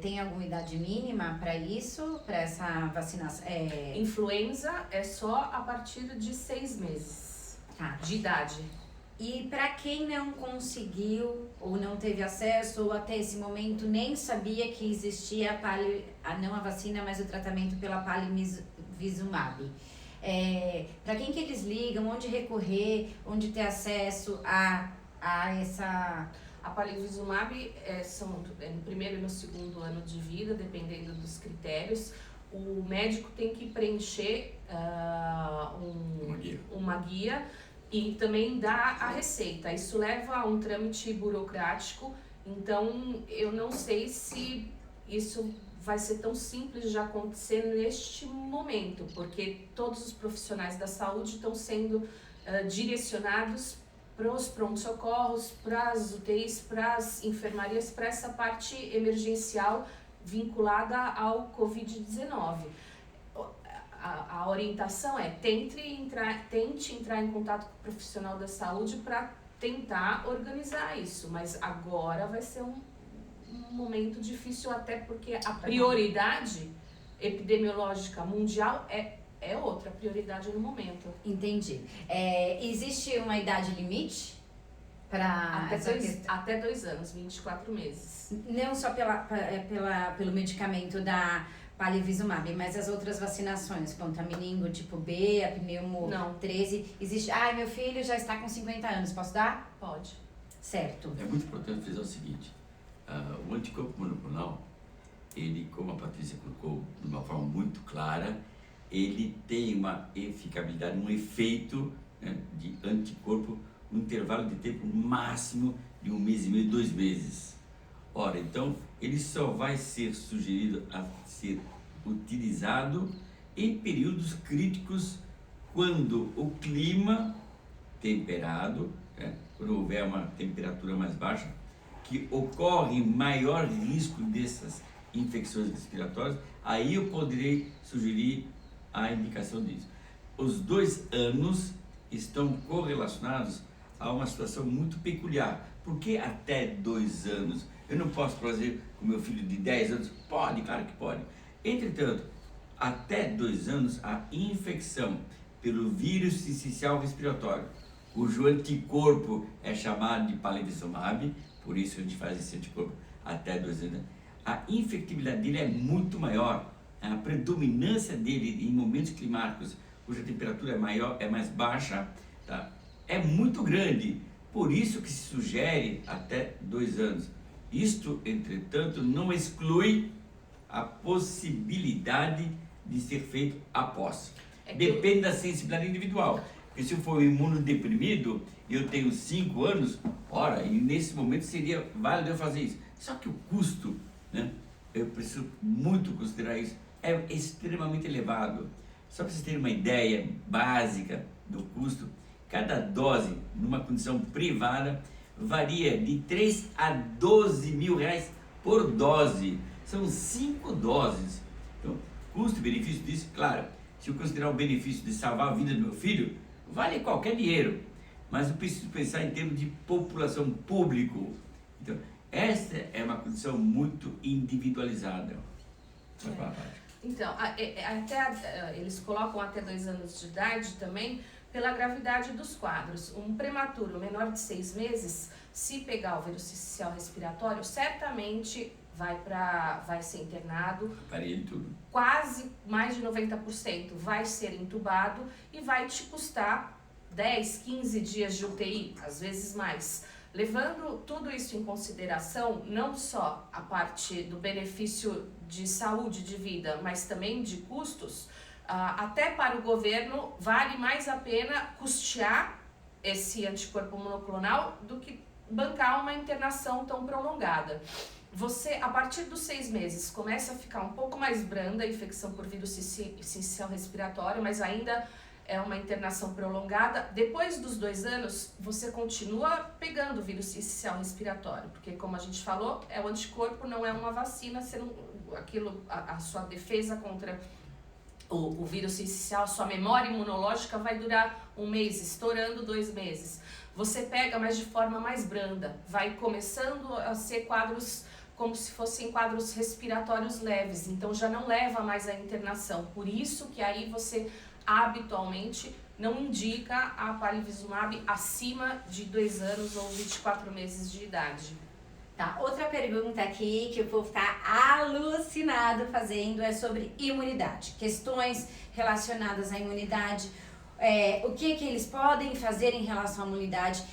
Tem alguma idade mínima para isso? Para essa vacinação? Influenza é só a partir de 6 meses de idade. E para quem não conseguiu ou não teve acesso ou até esse momento nem sabia que existia não a vacina, mas o tratamento pela palivizumab, para quem que eles ligam, onde recorrer, onde ter acesso a essa... A palivizumab são no primeiro e no segundo ano de vida, dependendo dos critérios. O médico tem que preencher uma guia e também dar a receita. Isso leva a um trâmite burocrático, então eu não sei se isso vai ser tão simples de acontecer neste momento, porque todos os profissionais da saúde estão sendo direcionados para os pronto-socorros, para as UTIs, para as enfermarias, para essa parte emergencial vinculada ao Covid-19. A orientação é tente entrar em contato com o profissional da saúde para tentar organizar isso, mas agora vai ser um momento difícil, até porque a prioridade epidemiológica mundial é outra prioridade no momento. Entendi. Existe uma idade limite para até 2 anos, 24 meses. Não só pelo medicamento da palivizumab, mas as outras vacinações, contra meningo tipo B, a pneumo Não. 13, existe... meu filho já está com 50 anos, posso dar? Pode. Certo. É muito importante frisar o seguinte, o anticorpo monoclonal, ele, como a Patrícia colocou de uma forma muito clara, ele tem uma eficabilidade, um efeito, né, de anticorpo no intervalo de tempo máximo de 1 mês e meio, 2 meses. Ora, então, ele só vai ser sugerido a ser utilizado em períodos críticos, quando o clima temperado, né, quando houver uma temperatura mais baixa, que ocorre maior risco dessas infecções respiratórias, aí eu poderei sugerir a indicação disso. Os 2 anos estão correlacionados a uma situação muito peculiar. Por que até 2 anos? Eu não posso fazer com meu filho de 10 anos? Pode, claro que pode. Entretanto, até 2 anos, a infecção pelo vírus sincicial respiratório, cujo anticorpo é chamado de palivizumab, por isso a gente faz esse anticorpo até 2 anos, a infectibilidade dele é muito maior. A predominância dele em momentos climáticos cuja temperatura é maior, é mais baixa, tá? É muito grande. Por isso que se sugere até 2 anos. Isto, entretanto, não exclui a possibilidade de ser feito após. Depende da sensibilidade individual. Porque se eu for imunodeprimido e eu tenho 5 anos, e nesse momento seria válido eu fazer isso. Só que o custo, né, eu preciso muito considerar isso, é extremamente elevado. Só para vocês terem uma ideia básica do custo, cada dose, numa condição privada, varia de 3 a 12 mil reais por dose. São 5 doses. Então, custo e benefício disso, claro, se eu considerar o benefício de salvar a vida do meu filho, vale qualquer dinheiro. mas eu preciso pensar em termos de população, público. Então, esta é uma condição muito individualizada. Vai falar, Paty. Então, eles colocam até 2 anos de idade também, pela gravidade dos quadros. Um prematuro menor de 6 meses, se pegar o vírus sincicial respiratório, certamente vai ser internado. Aparelho e tudo. Quase mais de 90% vai ser entubado e vai te custar 10, 15 dias de UTI, às vezes mais. Levando tudo isso em consideração, não só a parte do benefício de saúde, de vida, mas também de custos, até para o governo vale mais a pena custear esse anticorpo monoclonal do que bancar uma internação tão prolongada. Você, a partir dos 6 meses, começa a ficar um pouco mais branda a infecção por vírus sincicial respiratório, mas ainda é uma internação prolongada. Depois dos 2 anos, você continua pegando o vírus sincicial respiratório, porque como a gente falou, é o anticorpo, não é uma vacina, a sua defesa contra o vírus sincicial, a sua memória imunológica vai durar 1 mês, estourando 2 meses. Você pega, mas de forma mais branda, vai começando a ser quadros como se fossem quadros respiratórios leves, então já não leva mais a internação. Por isso que aí você habitualmente não indica a palivizumab acima de 2 anos ou 24 meses de idade. Tá, outra pergunta aqui que o povo tá alucinado fazendo é sobre imunidade. Questões relacionadas à imunidade, o que eles podem fazer em relação à imunidade.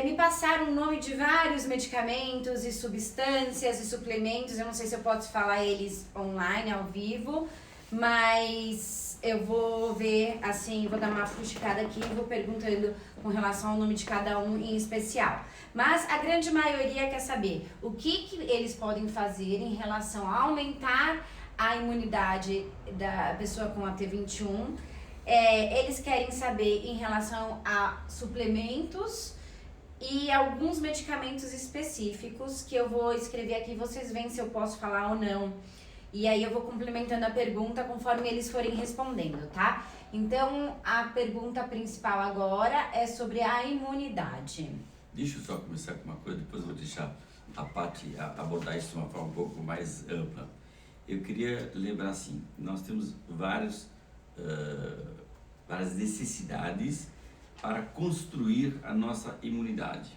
Me passaram o nome de vários medicamentos e substâncias e suplementos, eu não sei se eu posso falar eles online, ao vivo, mas eu vou ver, assim, vou dar uma fuxicada aqui e vou perguntando com relação ao nome de cada um em especial. Mas a grande maioria quer saber o que eles podem fazer em relação a aumentar a imunidade da pessoa com a T21. Eles querem saber em relação a suplementos e alguns medicamentos específicos que eu vou escrever aqui, vocês veem se eu posso falar ou não. E aí eu vou complementando a pergunta conforme eles forem respondendo, tá? Então, a pergunta principal agora é sobre a imunidade. Deixa eu só começar com uma coisa, depois eu vou deixar a Paty abordar isso de uma forma um pouco mais ampla. Eu queria lembrar assim, nós temos várias necessidades para construir a nossa imunidade.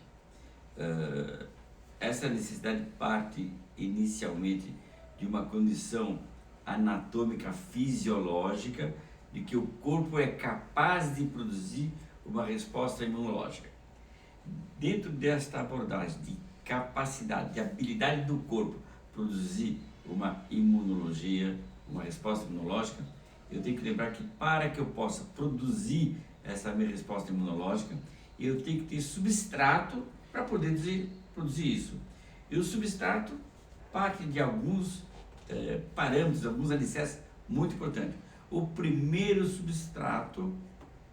Essa necessidade parte inicialmente de uma condição anatômica fisiológica de que o corpo é capaz de produzir uma resposta imunológica. Dentro desta abordagem de capacidade, de habilidade do corpo produzir uma imunologia, uma resposta imunológica, eu tenho que lembrar que para que eu possa produzir essa minha resposta imunológica, eu tenho que ter substrato para poder produzir isso. E o substrato parte de alguns parâmetros, alguns alicerces muito importantes. O primeiro substrato,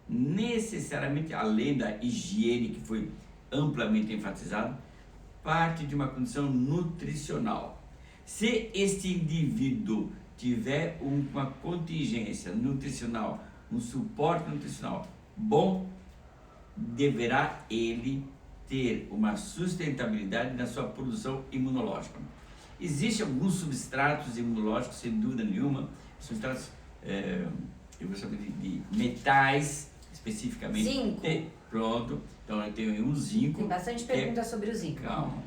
necessariamente, além da higiene que foi amplamente enfatizado, parte de uma condição nutricional. Se este indivíduo tiver uma contingência nutricional, um suporte nutricional bom, deverá ele ter uma sustentabilidade na sua produção imunológica. Existem alguns substratos imunológicos, sem dúvida nenhuma, substratos, eu vou chamar de metais, especificamente. Zinco. Pronto, então eu tenho um zinco. Tem bastante perguntas sobre o zinco. Calma,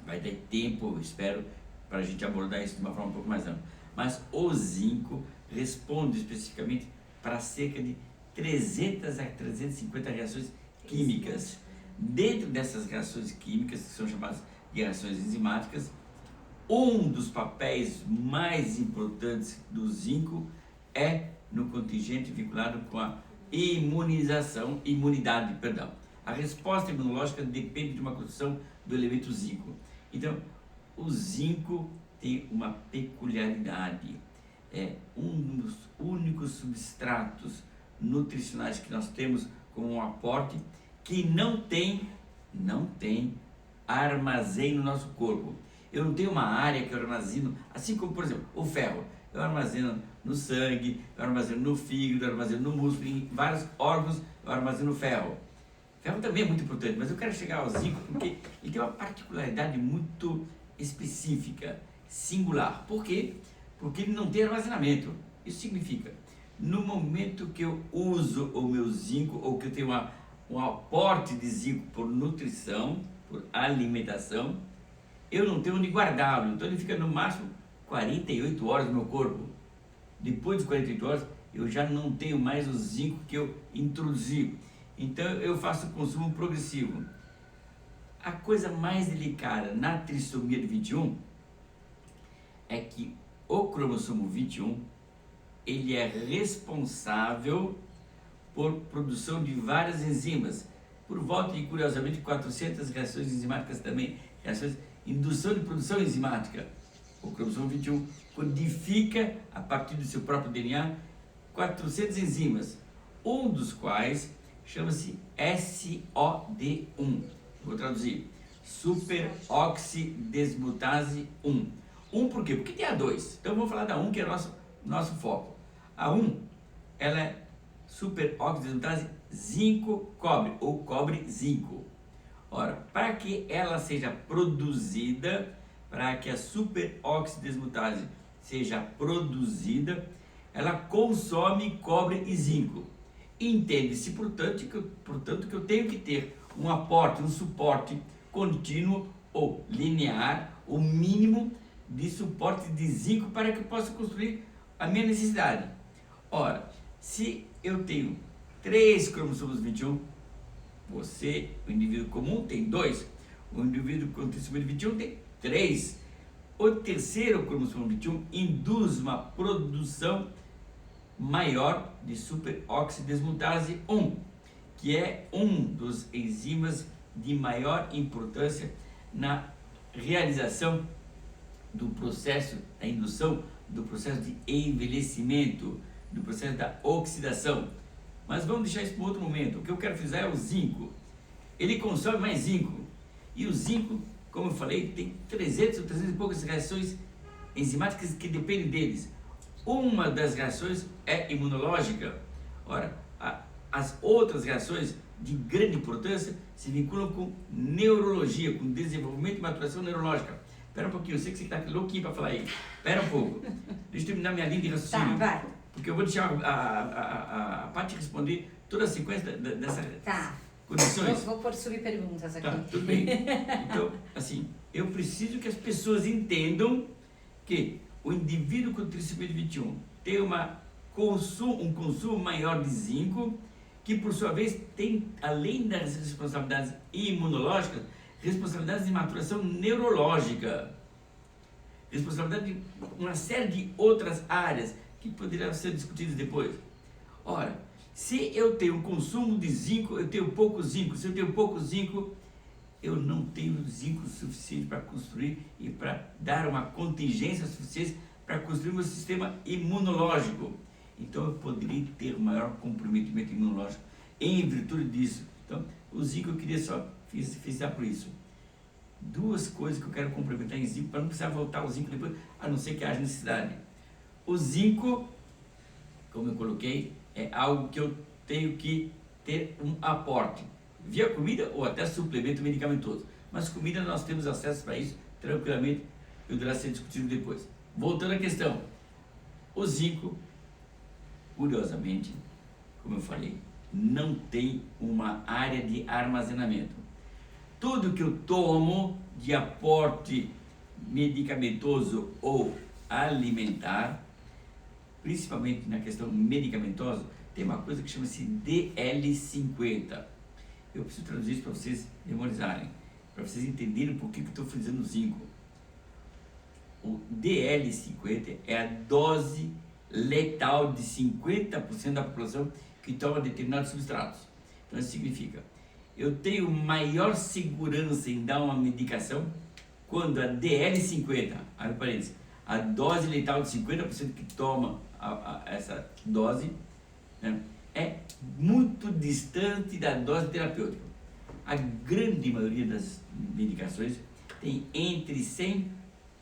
vai ter tempo, espero, para a gente abordar isso de uma forma um pouco mais ampla. Mas o zinco responde especificamente para cerca de 300 a 350 reações químicas. Dentro dessas reações químicas, que são chamadas de reações enzimáticas, um dos papéis mais importantes do zinco é no contingente vinculado com a imunidade. A resposta imunológica depende de uma construção do elemento zinco. Então, o zinco tem uma peculiaridade, é um dos únicos substratos nutricionais que nós temos como um aporte que não tem armazém no nosso corpo. Eu não tenho uma área que eu armazeno, assim como, por exemplo, o ferro. Eu armazeno no sangue, eu armazeno no fígado, eu armazeno no músculo, em vários órgãos eu armazeno ferro. ferro também é muito importante, mas eu quero chegar ao zinco porque ele tem uma particularidade muito específica, singular. Por quê? Porque ele não tem armazenamento. Isso significa, no momento que eu uso o meu zinco, ou que eu tenho um aporte de zinco por nutrição, por alimentação, eu não tenho onde guardá-lo. Então ele fica no máximo 48 horas no meu corpo. Depois de 48 horas, eu já não tenho mais o zinco que eu introduzi. Então eu faço consumo progressivo. A coisa mais delicada na trissomia de 21 é que o cromossomo 21 ele é responsável por produção de várias enzimas, por volta de, curiosamente, 400 reações enzimáticas também, reações, indução de produção enzimática. O cromossomo 21 codifica, a partir do seu próprio DNA, 400 enzimas, um dos quais chama-se SOD1. Vou traduzir. Superoxidesmutase 1. 1 por quê? Porque tem a 2. Então vamos falar da 1, que é o nosso foco. A 1, ela é superoxidesmutase zinco-cobre, ou cobre-zinco. Ora, para que ela seja produzida, para que a superoxidesmutase seja produzida, ela consome cobre e zinco. Entende-se, portanto, que eu tenho que ter um aporte, um suporte contínuo ou linear, o mínimo de suporte de zinco para que eu possa construir a minha necessidade. Ora, se eu tenho 3 cromossomos 21, você, o indivíduo comum, tem 2, o indivíduo com trissomia 21 tem 3. O terceiro cromossomo 21 induz uma produção maior de superoxidesmutase 1, que é um dos enzimas de maior importância na realização do processo, da indução do processo de envelhecimento, do processo da oxidação. Mas vamos deixar isso para outro momento. O que eu quero frisar é o zinco. Ele consome mais zinco. E o zinco, como eu falei, tem 300 ou 300 e poucas reações enzimáticas que dependem deles. Uma das reações é imunológica. Ora, as outras reações de grande importância se vinculam com neurologia, com desenvolvimento e maturação neurológica. Espera um pouquinho, eu sei que você está louquinho para falar aí. Espera um pouco. Deixa eu terminar minha linha de raciocínio. Tá, vai. Porque eu vou deixar a Paty responder toda a sequência dessas condições. Vou pôr subperguntas aqui. Tá, tudo bem. Então, assim, eu preciso que as pessoas entendam que o indivíduo com trissomia 21 tem um consumo maior de zinco, que por sua vez tem, além das responsabilidades imunológicas, responsabilidades de maturação neurológica, responsabilidade de uma série de outras áreas que poderiam ser discutidas depois. Ora, se eu tenho um consumo de zinco, eu tenho pouco zinco. Se eu tenho pouco zinco, eu não tenho zinco suficiente para construir e para dar uma contingência suficiente para construir meu sistema imunológico. Então eu poderia ter um maior comprometimento imunológico em virtude disso. Então, o zinco eu queria só frisar por isso. 2 coisas que eu quero complementar em zinco, para não precisar voltar ao zinco depois, a não ser que haja necessidade. O zinco, como eu coloquei, é algo que eu tenho que ter um aporte, via comida ou até suplemento medicamentoso. Mas comida nós temos acesso para isso tranquilamente, e poderá ser discutido depois. Voltando à questão, o zinco, curiosamente, como eu falei, não tem uma área de armazenamento. Tudo que eu tomo de aporte medicamentoso ou alimentar, principalmente na questão medicamentosa, tem uma coisa que chama-se DL50. Eu preciso traduzir isso para vocês memorizarem, para vocês entenderem por que eu estou frisando o zinco. O DL50 é a dose letal de 50% da população que toma determinados substratos. Então isso significa, eu tenho maior segurança em dar uma medicação quando a DL50, abre parênteses, a dose letal de 50% que toma essa dose, né, é muito distante da dose terapêutica. A grande maioria das medicações tem entre 100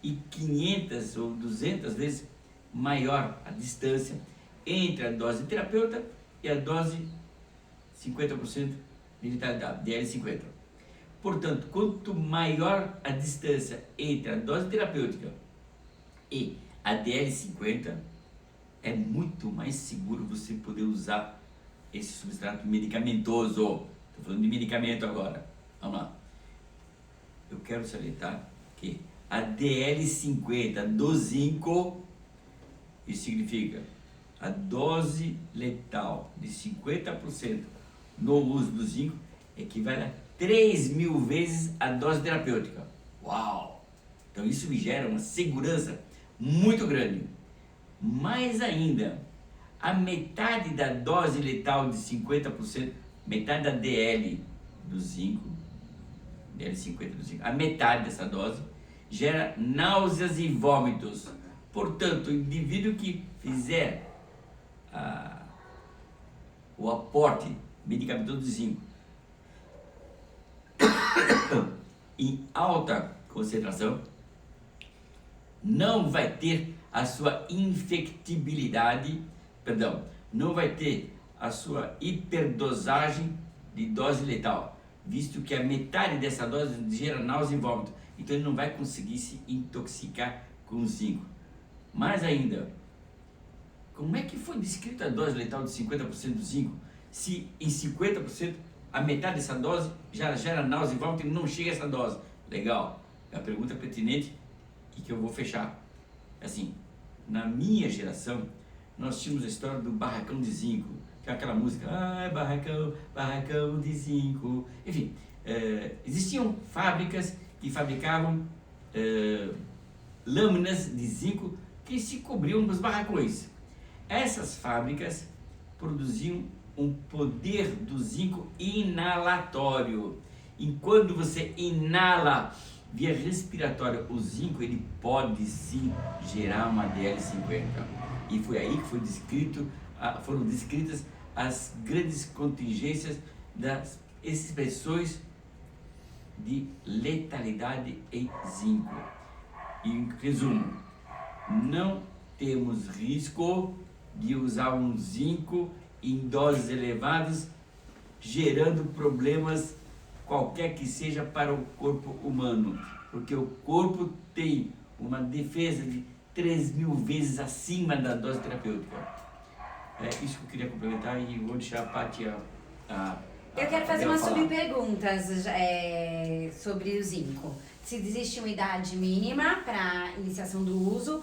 e 500 ou 200 vezes maior a distância entre a dose terapêutica e a dose 50% de letalidade, DL50. Portanto, quanto maior a distância entre a dose terapêutica e a DL50, é muito mais seguro você poder usar esse substrato medicamentoso. Estou falando de medicamento agora. Vamos lá. Eu quero salientar que a DL50 do zinco, isso significa a dose letal de 50% no uso do zinco equivale a 3.000 vezes a dose terapêutica. Uau! Então isso me gera uma segurança muito grande. Mais ainda, a metade da dose letal de 50%, metade da DL do zinco, DL50 do zinco, a metade dessa dose gera náuseas e vômitos. Portanto, o indivíduo que fizer o aporte medicamentoso de zinco em alta concentração não vai ter a sua infectibilidade, não vai ter a sua hiperdosagem de dose letal, visto que a metade dessa dose gera náusea e vômito, então ele não vai conseguir se intoxicar com o zinco. Mais ainda, como é que foi descrita a dose letal de 50% do zinco, se em 50% a metade dessa dose já gera náusea e vômito e não chega a essa dose? Legal, é a pergunta pertinente e que eu vou fechar. Assim, na minha geração, nós tínhamos a história do barracão de zinco, que é aquela música, barracão, barracão de zinco. Enfim, existiam fábricas que fabricavam lâminas de zinco que se cobriam nos barracões. Essas fábricas produziam um poder do zinco inalatório. E quando você inala via respiratória o zinco, ele pode sim gerar uma DL50. E foi aí que foram descritas as grandes contingências das expressões de letalidade em zinco. Em resumo, não temos risco de usar um zinco em doses elevadas, gerando problemas qualquer que seja para o corpo humano, porque o corpo tem uma defesa de 3.000 vezes acima da dose terapêutica. É isso que eu queria complementar e vou deixar a Paty Eu quero fazer umas falar. subperguntas sobre o zinco. Se existe uma idade mínima para iniciação do uso,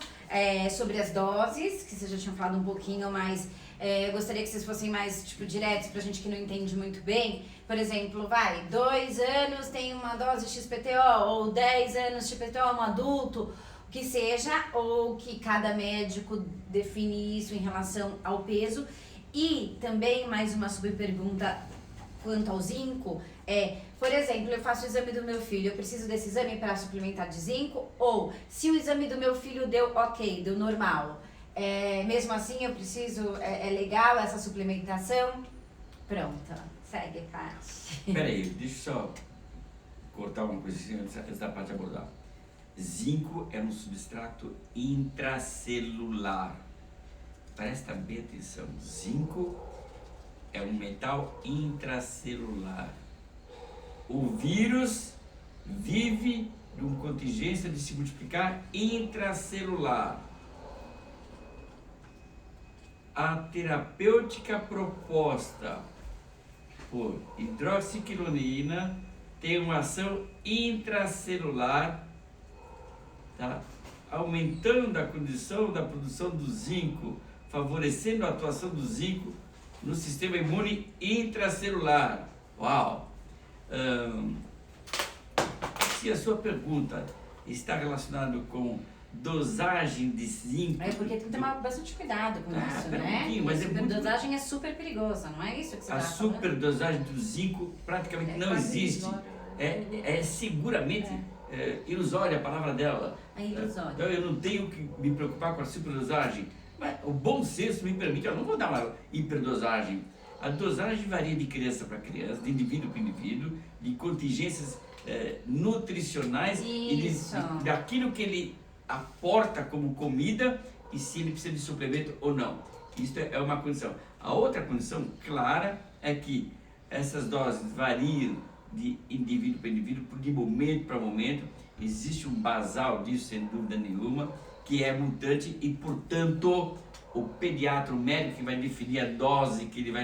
sobre as doses, que vocês já tinham falado um pouquinho, mas eu gostaria que vocês fossem mais diretos pra gente que não entende muito bem. Por exemplo, 2 anos tem uma dose XPTO, ou 10 anos XPTO, um adulto, o que seja, ou que cada médico define isso em relação ao peso. E também mais uma subpergunta quanto ao zinco, por exemplo, eu faço o exame do meu filho, eu preciso desse exame para suplementar de zinco? Ou, se o exame do meu filho deu ok, deu normal, mesmo assim eu preciso, é legal essa suplementação? Pronto, segue, Paty. Peraí, deixa eu só cortar uma coisa antes da Paty abordar. Zinco é um substrato intracelular. Presta bem atenção, zinco é um metal intracelular. O vírus vive de uma contingência de se multiplicar intracelular. A terapêutica proposta por hidroxiquinonina tem uma ação intracelular, tá? Aumentando a condição da produção do zinco, favorecendo a atuação do zinco no sistema imune intracelular. Uau! Se a sua pergunta está relacionada com dosagem de zinco... Porque tem que tomar bastante cuidado com isso, né? Mas a superdosagem é super perigosa, não é isso que você está falando? A superdosagem do zinco praticamente não existe. É seguramente ilusória a palavra dela. É ilusória. Então eu não tenho que me preocupar com a superdosagem. Mas o bom senso me permite, eu não vou dar uma hiperdosagem. A dosagem varia de criança para criança, de indivíduo para indivíduo, de contingências nutricionais e daquilo que ele aporta como comida e se ele precisa de suplemento ou não. Isso é uma condição. A outra condição clara é que Essas doses variam de indivíduo para indivíduo, de momento para momento. Existe um basal disso, sem dúvida nenhuma, que é mutante e, portanto, o pediatra, o médico que vai definir a dose que ele vai